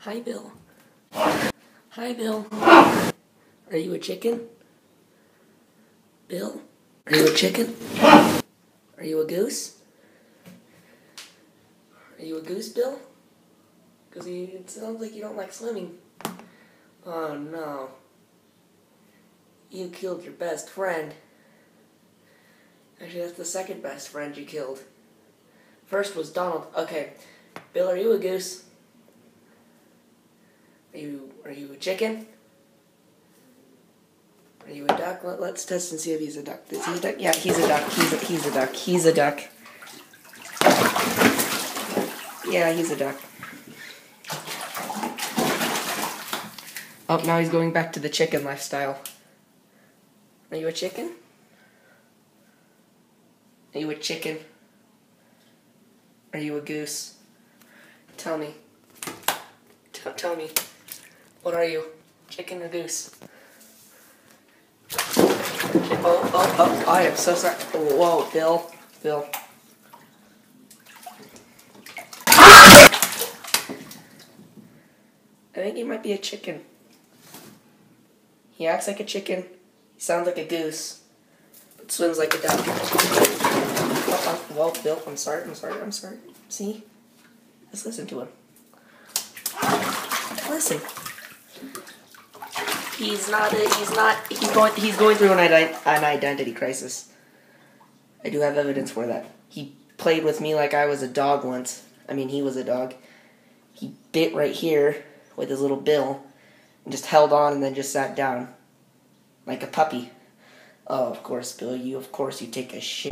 Hi, Bill. Hi, Bill. Are you a chicken? Bill? Are you a chicken? Are you a goose? Are you a goose, Bill? Because it sounds like you don't like swimming. Oh, no. You killed your best friend. Actually, that's the second best friend you killed. First was Donald. Okay. Bill, are you a goose? Are you a chicken? Are you a duck? Let's test and see if he's a duck. Is he a duck? Yeah, he's a duck. He's a duck. He's a duck. Yeah, he's a duck. Oh, now he's going back to the chicken lifestyle. Are you a chicken? Are you a chicken? Are you a goose? Tell me. Tell me. What are you? Chicken or goose? Oh, I am so sorry. Whoa, Bill. Bill. I think he might be a chicken. He acts like a chicken. He sounds like a goose. But swims like a duck. Whoa, Bill, I'm sorry. See? Let's listen to him. Listen. He's going through an identity crisis. I do have evidence for that. He played with me like I was a dog once. I mean, he was a dog. He bit right here with his little bill and just held on and then just sat down like a puppy. Oh, of course, Bill, you take a shit.